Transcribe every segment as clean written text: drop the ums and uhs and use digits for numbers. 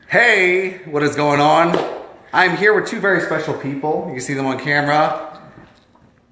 Hey, what is going on? I'm here with two very special people. You can see them on camera.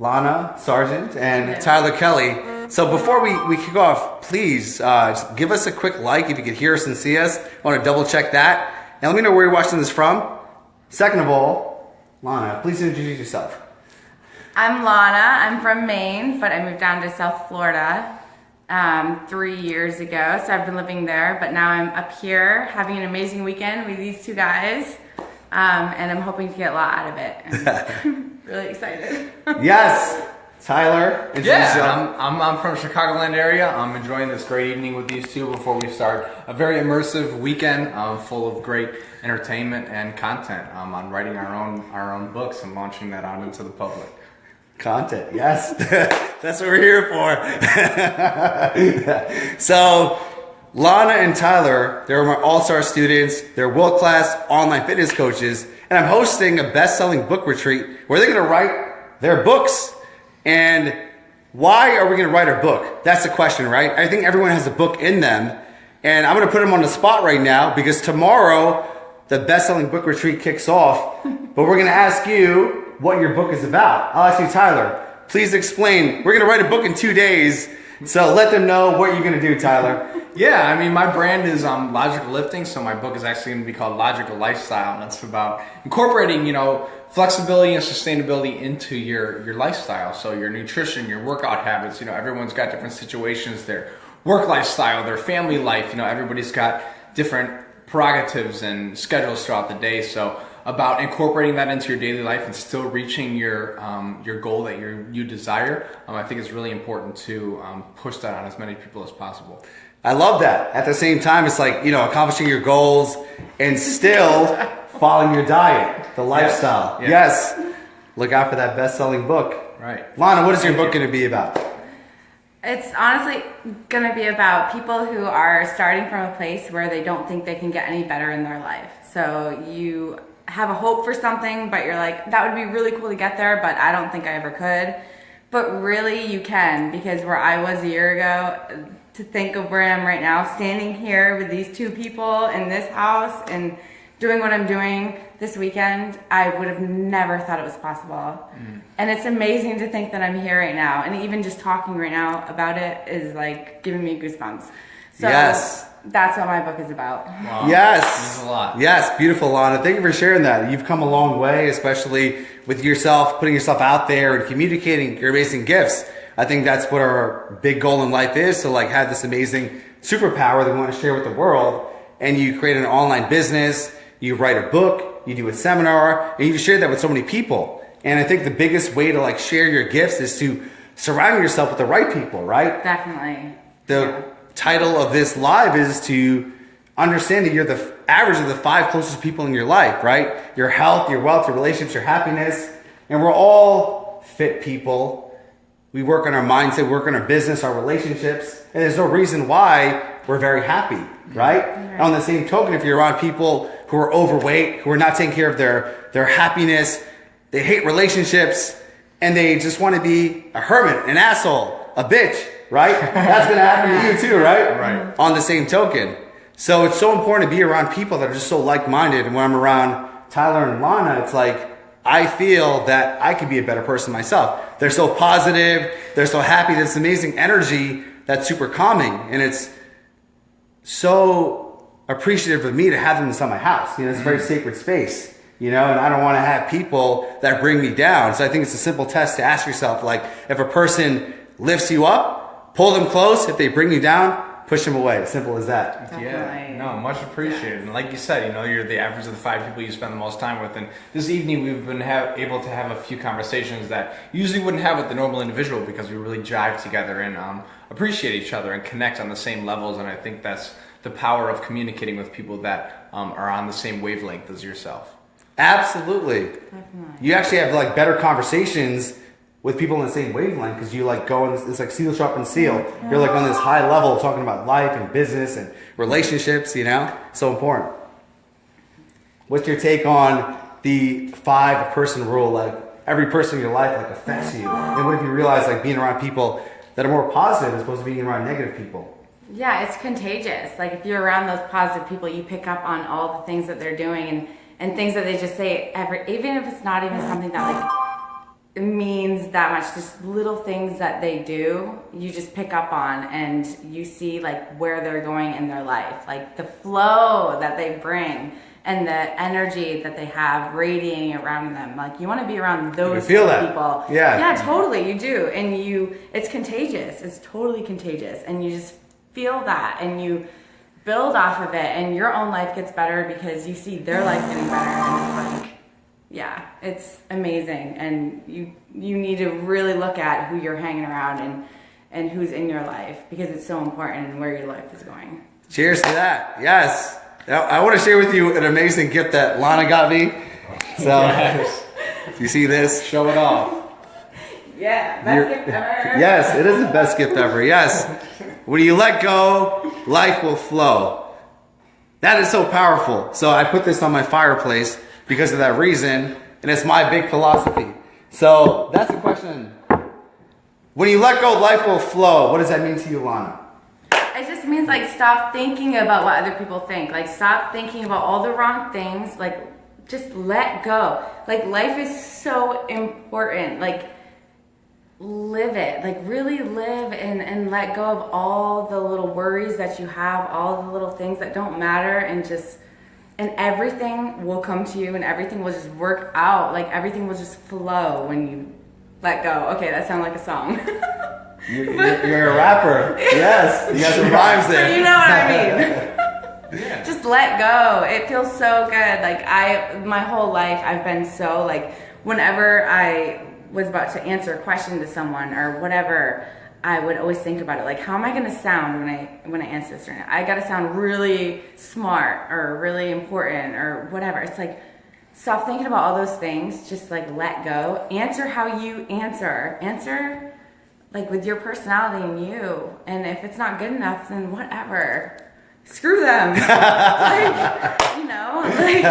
Lana Sargent and Tyler Kelly. So before we kick off, please just give us a quick like if you could hear us and see us. I want to double check that. And let me know where you're watching this from. Second of all, Lana, please introduce yourself. I'm Lana. I'm from Maine, but I moved down to South Florida 3 years ago. So I've been living there, but now I'm up here having an amazing weekend with these two guys. And I'm hoping to get a lot out of it. I'm really excited. Yes, Tyler. Yeah, I'm from Chicagoland area. I'm enjoying this great evening with these two before we start a very immersive weekend full of great entertainment and content on writing our own books and launching that out into the public. Content, yes. That's what we're here for. So, Lana and Tyler, they're my all-star students. They're world-class online fitness coaches. And I'm hosting a best-selling book retreat where they're going to write their books. And why are we going to write our book? That's the question, right? I think everyone has a book in them. And I'm going to put them on the spot right now because tomorrow the best-selling book retreat kicks off. But we're going to ask you what your book is about. I'll ask you, Tyler, please explain. We're going to write a book in 2 days. So let them know what you're going to do, Tyler. Yeah, I mean, my brand is Logical Lifting, so my book is actually going to be called Logical Lifestyle, and it's about incorporating, flexibility and sustainability into your lifestyle. So your nutrition, your workout habits, everyone's got different situations, their work lifestyle, their family life, everybody's got different prerogatives and schedules throughout the day. So about incorporating that into your daily life and still reaching your goal that you desire, I think it's really important to push that on as many people as possible. I love that. At the same time, it's like, accomplishing your goals and still following your diet, the lifestyle. Yes. Look out for that best-selling book. Right. Lana, what is your book going to be about? It's honestly going to be about people who are starting from a place where they don't think they can get any better in their life. So you have a hope for something, but you're like, that would be really cool to get there, but I don't think I ever could. But really you can, because where I was a year ago, to think of where I am right now, standing here with these two people in this house and doing what I'm doing this weekend, I would have never thought it was possible. Mm. And it's amazing to think that I'm here right now. And even just talking right now about it is like giving me goosebumps. So yes. That's what my book is about. Wow. Yes. Means a lot. Yes, beautiful, Lana. Thank you for sharing that. You've come a long way, especially with yourself, putting yourself out there and communicating your amazing gifts. I think that's what our big goal in life is, to have this amazing superpower that we want to share with the world. And you create an online business, you write a book, you do a seminar, and you share that with so many people. And I think the biggest way to share your gifts is to surround yourself with the right people, right? Definitely. The title of this live is to understand that you're the average of the 5 closest people in your life, right? Your health, your wealth, your relationships, your happiness. And we're all fit people. We work on our mindset, work on our business, our relationships, and there's no reason why we're very happy, right? And on the same token, if you're around people who are overweight, who are not taking care of their happiness, they hate relationships, and they just want to be a hermit, an asshole, a bitch, right? That's going to happen to you too, right? Right. On the same token. So it's so important to be around people that are just so like-minded. And when I'm around Tyler and Lana, it's like, I feel that I could be a better person myself. They're so positive. They're so happy. There's amazing energy that's super calming. And it's so appreciative of me to have them inside my house. It's a very sacred space, and I don't want to have people that bring me down. So I think it's a simple test to ask yourself, if a person lifts you up, pull them close. If they bring you down, push them away. Simple as that. Definitely. Yeah, no, much appreciated. And like you said, you're the average of the 5 people you spend the most time with. And this evening we've been able to have a few conversations that usually wouldn't have with the normal individual because we really jive together and appreciate each other and connect on the same levels. And I think that's the power of communicating with people that are on the same wavelength as yourself. Absolutely. Definitely. You actually have better conversations with people in the same wavelength because you go in, it's like seal sharpen seal. You're on this high level talking about life and business and relationships, so important. What's your take on the 5-person rule? Every person in your life affects you. And what if you realize being around people that are more positive as opposed to being around negative people? Yeah, it's contagious. Like if you're around those positive people, you pick up on all the things that they're doing and things that they just say even if it's not even something that like it means that much, just little things that they do, you just pick up on and you see like where they're going in their life, like the flow that they bring and the energy that they have radiating around them. Like you want to be around those feel that. people. Yeah, totally, you do. And it's contagious. It's totally contagious. And you just feel that and you build off of it and your own life gets better because you see their life getting better and it's like, yeah, it's amazing. And you need to really look at who you're hanging around and who's in your life because it's so important and where your life is going. Cheers to that. Yes. Now, I want to share with you an amazing gift that Lana got me. So, Yes. you see this? Show it off. Yeah, best gift ever. Yes, it is the best gift ever. Yes. When you let go, life will flow. That is so powerful. So I put this on my fireplace because of that reason, and it's my big philosophy. So that's the question. When you let go, life will flow. What does that mean to you, Lana? It just means like stop thinking about what other people think. Like stop thinking about all the wrong things. Like just let go. Like life is so important. Like live it. Like really live and let go of all the little worries that you have, all the little things that don't matter, and everything will come to you and everything will just work out. Like everything will just flow when you let go. Okay, that sounds like a song. You're a rapper. Yes. You got some rhymes there. But you know what I mean. Yeah. Just let go. It feels so good. Like my whole life I've been so like whenever I was about to answer a question to someone or whatever, I would always think about it. Like, how am I going to sound when I answer this right now? I got to sound really smart or really important or whatever. It's like, stop thinking about all those things. Just like let go. Answer how you answer. Answer like with your personality and you. And if it's not good enough, then whatever. Screw them. Like, you know, like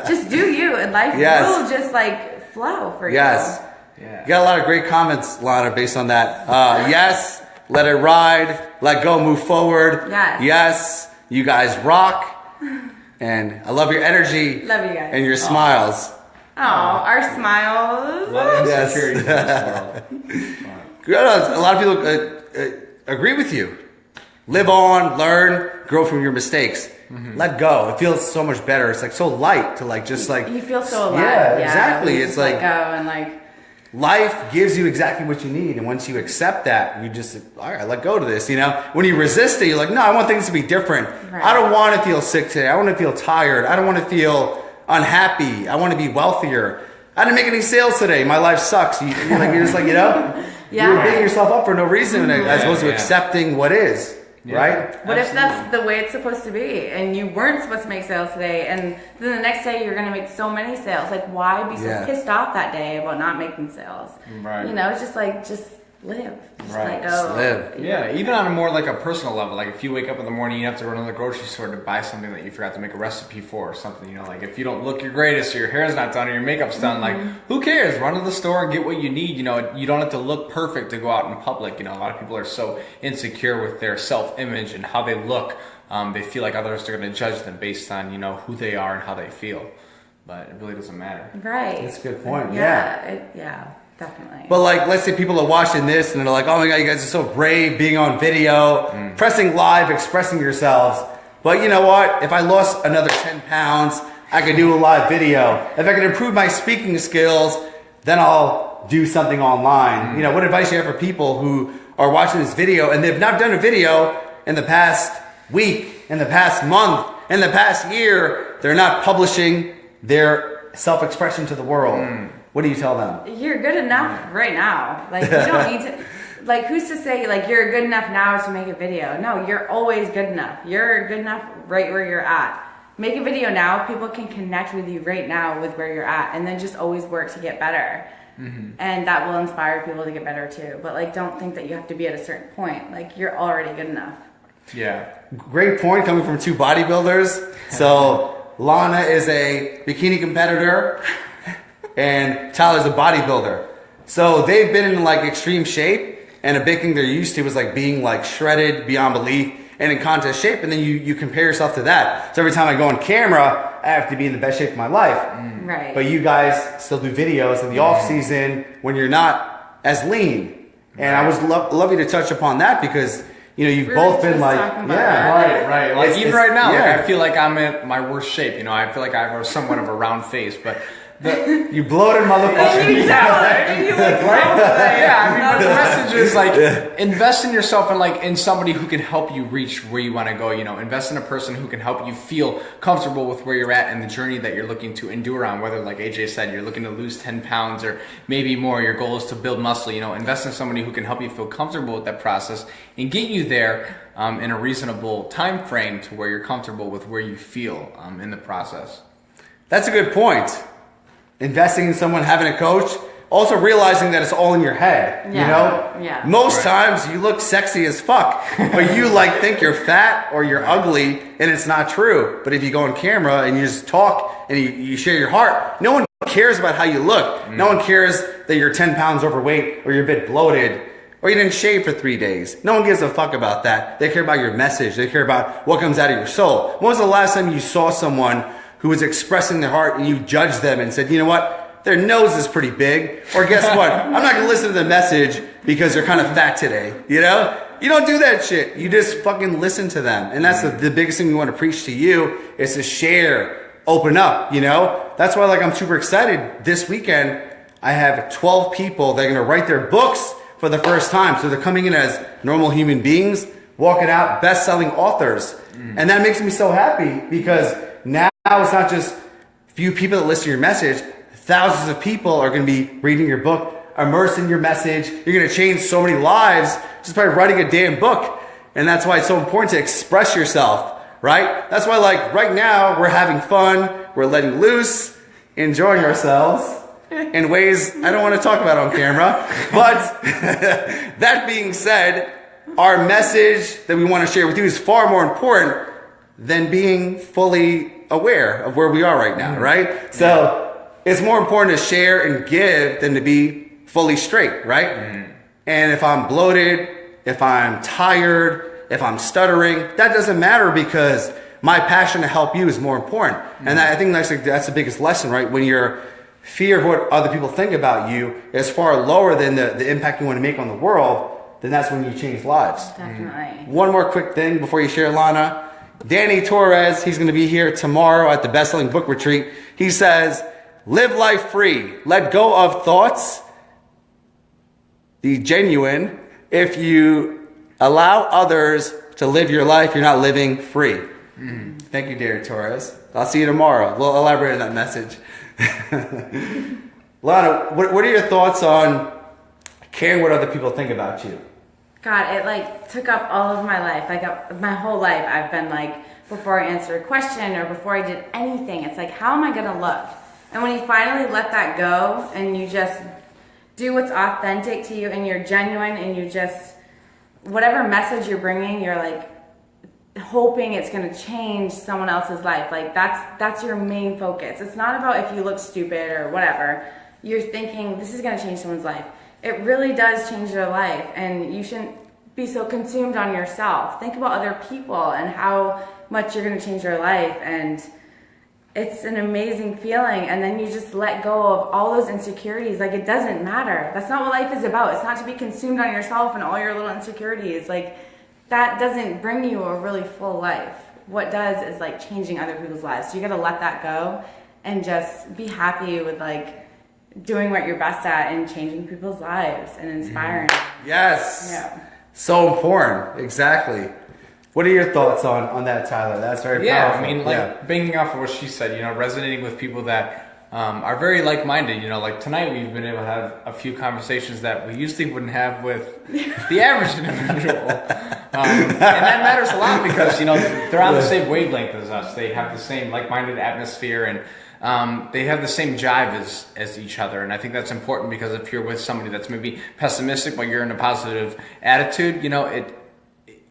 just do you, and life will just like flow for you. Yes. Yeah. You got a lot of great comments, Lana, based on that. Yes, let it ride. Let go, move forward. Yes. Yes, you guys rock. And I love your energy. Love you guys. And your smiles. Oh, our smiles. A lot of Yes. insecurity in this world. A lot of people agree with you. Live on, learn, grow from your mistakes. Mm-hmm. Let go. It feels so much better. It's like so light to like just like you feel so alive. Yeah, exactly. You It's just like let go and like life gives you exactly what you need, and once you accept that, you just all right, let go to this. You know, when you resist it, you're like, no, I want things to be different. Right. I don't want to feel sick today. I want to feel tired. I don't want to feel unhappy. I want to be wealthier. I didn't make any sales today. My life sucks. You're just like, you know, you're beating yourself up for no reason as opposed to accepting what is. Yeah. Right? what if that's the way it's supposed to be and you weren't supposed to make sales today and then the next day you're going to make so many sales? Like why be so pissed off that day about not making sales? Right. You know, it's just like just live. Just Right. let go. Just live. Yeah, even on a more like a personal level, like if you wake up in the morning, you have to run to the grocery store to buy something that you forgot to make a recipe for or something, you know, like if you don't look your greatest or your hair's not done or your makeup's done, like who cares? Run to the store and get what you need. You know, you don't have to look perfect to go out in public. You know, a lot of people are so insecure with their self-image and how they look. They feel like others are going to judge them based on, you know, who they are and how they feel. But it really doesn't matter. Right. That's a good point. Yeah. Definitely. But like, let's say people are watching this and they're like, oh my God, you guys are so brave being on video, pressing live, expressing yourselves. But you know what? If I lost another 10 pounds, I could do a live video. If I could improve my speaking skills, then I'll do something online. You know, what advice do you have for people who are watching this video and they've not done a video in the past week, in the past month, in the past year? They're not publishing their self-expression to the world. What do you tell them? You're good enough right now. Like, you don't need to, like, who's to say, like, you're good enough now to make a video? No, you're always good enough. You're good enough right where you're at. Make a video now. People can connect with you right now with where you're at, and then just always work to get better. And that will inspire people to get better too. But, like, don't think that you have to be at a certain point. Like, you're already good enough. Yeah. Great point coming from two bodybuilders. So Lana is a bikini competitor and Tyler's a bodybuilder. So they've been in like extreme shape, and a big thing they're used to is like being like shredded beyond belief. and in contest shape, and then you compare yourself to that. So every time I go on camera, I have to be in the best shape of my life. Right. But you guys still do videos in the off season when you're not as lean. And I would love you to touch upon that because you've both been like, right. Like even right now, yeah. like I feel like I'm at my worst shape. I feel like I have somewhat of a round face, but you bloated motherfucker. You look but the message is like invest in yourself and like in somebody who can help you reach where you want to go. Invest in a person who can help you feel comfortable with where you're at and the journey that you're looking to endure on. Whether, like AJ said, you're looking to lose 10 pounds or maybe more. Your goal is to build muscle. Invest in somebody who can help you feel comfortable with that process and get you there in a reasonable time frame to where you're comfortable with where you feel in the process. That's a good point. Investing in someone, having a coach, also realizing that it's all in your head. Yeah. Most times you look sexy as fuck, but you think you're fat or you're ugly, and it's not true. But if you go on camera and you just talk and you share your heart, no one cares about how you look. No one cares that you're 10 pounds overweight or you're a bit bloated or you didn't shave for 3 days. No one gives a fuck about that. They care about your message. They care about what comes out of your soul. When was the last time you saw someone who was expressing their heart and you judged them and said, you know what, their nose is pretty big, or guess what, I'm not gonna listen to the message because they're kind of fat today, You don't do that shit. You just fucking listen to them. And that's the biggest thing we want to preach to you is to share, open up, That's why I'm super excited. This weekend, I have 12 people that are gonna write their books for the first time. So they're coming in as normal human beings, walking out best-selling authors. And that makes me so happy because now it's not just a few people that listen to your message. Thousands of people are going to be reading your book, immersed in your message. You're going to change so many lives just by writing a damn book. And that's why it's so important to express yourself, right? That's why right now we're having fun. We're letting loose, enjoying ourselves in ways I don't want to talk about on camera. But that being said, our message that we want to share with you is far more important than being fully aware of where we are right now, right? So it's more important to share and give than to be fully straight, right? And if I'm bloated, if I'm tired, if I'm stuttering, that doesn't matter because my passion to help you is more important. And I think that's the biggest lesson, right? When your fear of what other people think about you is far lower than the impact you want to make on the world, then that's when you change lives. Definitely. One more quick thing before you share, Lana. Danny Torres, he's going to be here tomorrow at the Best-Selling Book Retreat. He says, live life free. Let go of thoughts. Be genuine. If you allow others to live your life, you're not living free. Thank you, Danny Torres. I'll see you tomorrow. We'll elaborate on that message. Lana, what are your thoughts on caring what other people think about you? God, it took up all of my life. My whole life I've been before I answer a question or before I did anything, it's how am I gonna look? And when you finally let that go and you just do what's authentic to you and you're genuine and you just, whatever message you're bringing, you're hoping it's gonna change someone else's life. That's your main focus. It's not about if you look stupid or whatever. You're thinking this is gonna change someone's life. It really does change their life, and you shouldn't be so consumed on yourself. Think about other people and how much you're going to change their life, and it's an amazing feeling. And then you just let go of all those insecurities. It doesn't matter. That's not what life is about. It's not to be consumed on yourself and all your little insecurities. That doesn't bring you a really full life. What does is changing other people's lives. So you got to let that go and just be happy with doing what you're best at and changing people's lives and inspiring. Yes. Yeah. So important. Exactly. What are your thoughts on that, Tyler? That's very powerful. I mean, banking off of what she said, resonating with people that are very like-minded. Tonight we've been able to have a few conversations that we usually wouldn't have with the average individual. And that matters a lot because, they're on the same wavelength as us. They have the same like-minded atmosphere and they have the same jive as each other. And I think that's important because if you're with somebody that's maybe pessimistic but you're in a positive attitude,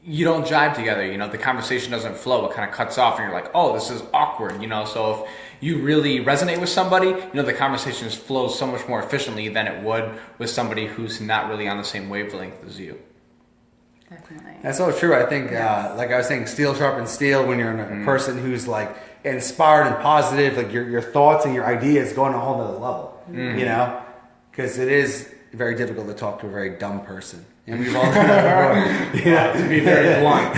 you don't jive together. The conversation doesn't flow. It kind of cuts off and you're like, oh, this is awkward. So if you really resonate with somebody, the conversation flows so much more efficiently than it would with somebody who's not really on the same wavelength as you. Definitely. That's so true. I think, like I was saying, steel sharpens steel when you're in a person who's like inspired and positive, like your thoughts and your ideas go on a whole nother level, you know? Because it is very difficult to talk to a very dumb person. And we've all done that before. Yeah. To be very blunt.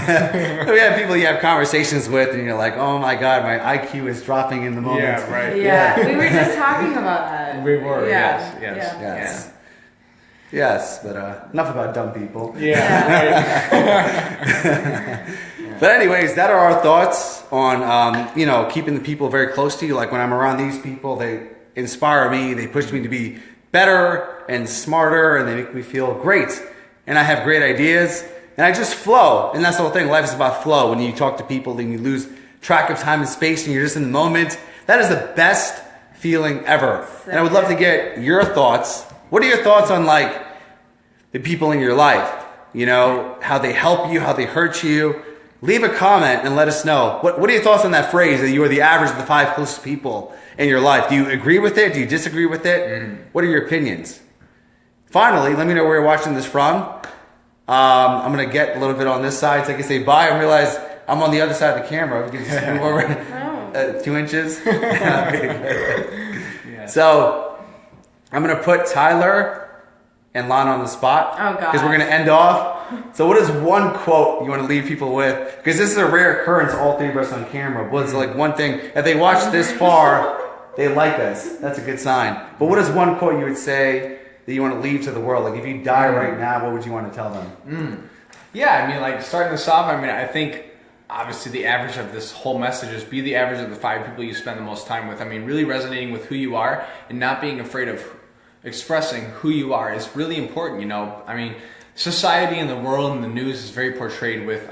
We have people you have conversations with and you're like, oh my God, my IQ is dropping in the moment. Yeah, right. Yeah. We were just talking about that. We were, Yeah. yes. Yes, but enough about dumb people. Yeah. But anyways, that are our thoughts on, keeping the people very close to you. Like when I'm around these people, they inspire me. They push me to be better and smarter, and they make me feel great. And I have great ideas, and I just flow. And that's the whole thing. Life is about flow. When you talk to people, then you lose track of time and space, and you're just in the moment. That is the best feeling ever. And I would love to get your thoughts. What are your thoughts on like the people in your life? You know, how they help you, how they hurt you. Leave a comment and let us know. What are your thoughts on that phrase that you are the average of the 5 closest people in your life? Do you agree with it? Do you disagree with it? What are your opinions? Finally, let me know where you're watching this from. I'm going to get a little bit on this side so I can say bye and realize I'm on the other side of the camera. We can just move over 2 inches. So I'm going to put Tyler and Lana on the spot. Oh, God. Because we're going to end off. So what is one quote you want to leave people with? Because this is a rare occurrence, all 3 of us on camera. What's like one thing, if they watch this far, they like us. That's a good sign. But what is one quote you would say that you want to leave to the world? Like if you die right now, what would you want to tell them? Yeah, I mean, like starting this off, I think obviously the average of this whole message is be the average of the 5 people you spend the most time with. I mean, really resonating with who you are and not being afraid of expressing who you are is really important, you know. I mean, society and the world and the news is very portrayed with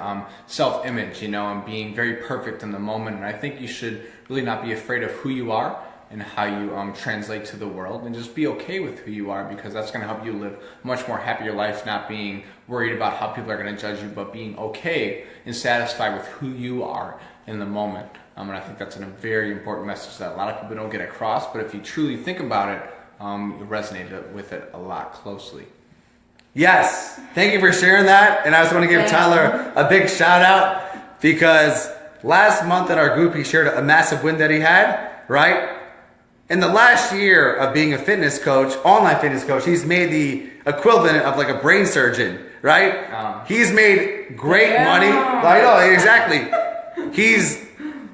self-image, you know, and being very perfect in the moment. And I think you should really not be afraid of who you are and how you translate to the world, and just be okay with who you are, because that's going to help you live a much more happier life, not being worried about how people are going to judge you, but being okay and satisfied with who you are in the moment. And I think that's a very important message that a lot of people don't get across, but if you truly think about it, you resonate with it a lot closely. Yes. Thank you for sharing that. And I just want to give Tyler a big shout out, because last month in our group, he shared a massive win that he had, right? In the last year of being a fitness coach, online fitness coach, he's made the equivalent of like a brain surgeon, right? He's made great money. I know, exactly. He's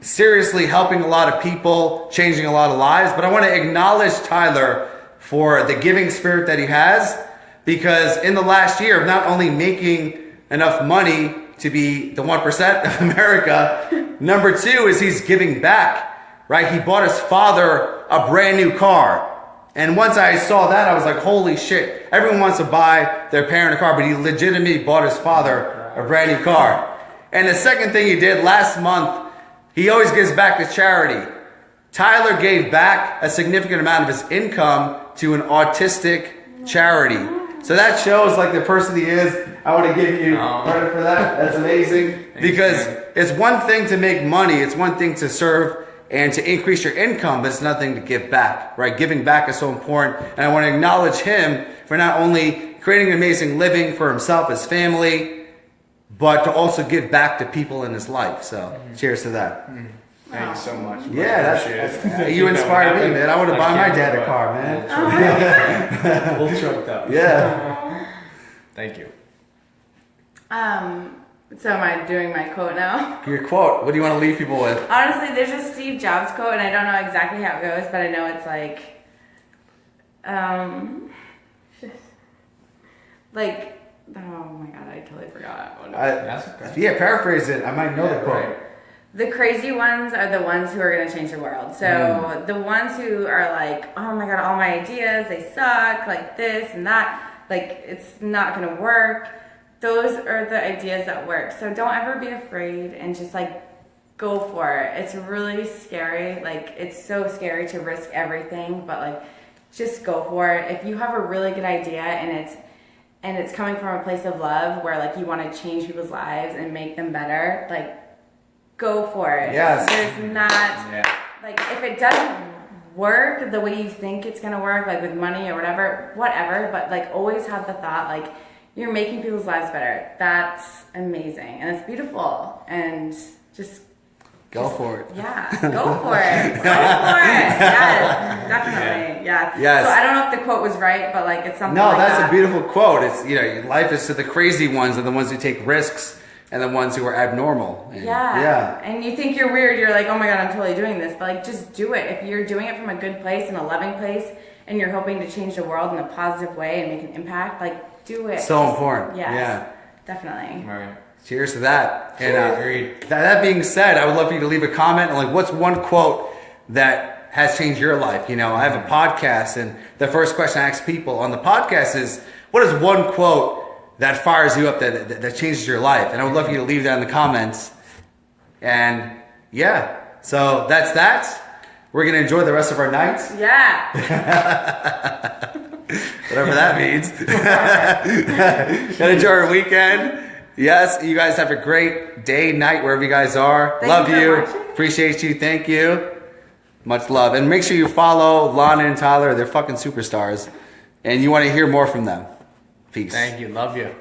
seriously helping a lot of people, changing a lot of lives. But I want to acknowledge Tyler for the giving spirit that he has, because in the last year of not only making enough money to be the 1% of America, number 2 is he's giving back, right? He bought his father a brand new car. And once I saw that, I was like, holy shit. Everyone wants to buy their parent a car, but he legitimately bought his father a brand new car. And the second thing he did last month, he always gives back to charity. Tyler gave back a significant amount of his income to an autistic charity. So that shows like the person he is. I want to give you credit for that. That's amazing. Because it's one thing to make money. It's one thing to serve and to increase your income, but it's nothing to give back, right? Giving back is so important. And I want to acknowledge him for not only creating an amazing living for himself, his family, but to also give back to people in his life. So cheers to that. Thank you so much. Yeah, you inspired me, man. I want to buy my dad a car, man. A little choked up. Yeah. Thank you. So am I doing my quote now? Your quote. What do you want to leave people with? Honestly, there's a Steve Jobs quote, and I don't know exactly how it goes, but I know it's like, oh my god, I totally forgot. Yeah, paraphrase it. I might know the quote. Right. The crazy ones are the ones who are going to change the world. So the ones who are like, oh my god, all my ideas, they suck, like this and that, like it's not going to work. Those are the ideas that work. So don't ever be afraid and just like go for it. It's really scary. Like it's so scary to risk everything, but like just go for it. If you have a really good idea and it's coming from a place of love where like you want to change people's lives and make them better, like go for it. Yes. There's not like if it doesn't work the way you think it's gonna work, like with money or whatever, but like always have the thought like, you're making people's lives better. That's amazing. And it's beautiful. And just Go for it. Yeah, go for it. Go for it. Yes, definitely. Yeah. Yes. So I don't know if the quote was right, but like it's something No, like that's that. a beautiful quote. It's, you know, life is to the crazy ones and the ones who take risks and the ones who are abnormal. And, yeah. And you think you're weird, you're like, oh my God, I'm totally doing this. But like, just do it. If you're doing it from a good place and a loving place and you're hoping to change the world in a positive way and make an impact, like do it. So important. Yes, Yeah. Definitely. Right. Cheers to that. And Agreed. that being said, I would love for you to leave a comment on like what's one quote that has changed your life. You know, I have a podcast, and the first question I ask people on the podcast is, what is one quote that fires you up, that changes your life? And I would love for you to leave that in the comments. And yeah, so that's that. We're gonna enjoy the rest of our nights. Yeah. Whatever that means. And enjoy our weekend. Yes, you guys have a great day, night, wherever you guys are. Love you. Appreciate you. Thank you. Much love. And make sure you follow Lana and Tyler. They're fucking superstars. And you want to hear more from them. Peace. Thank you. Love you.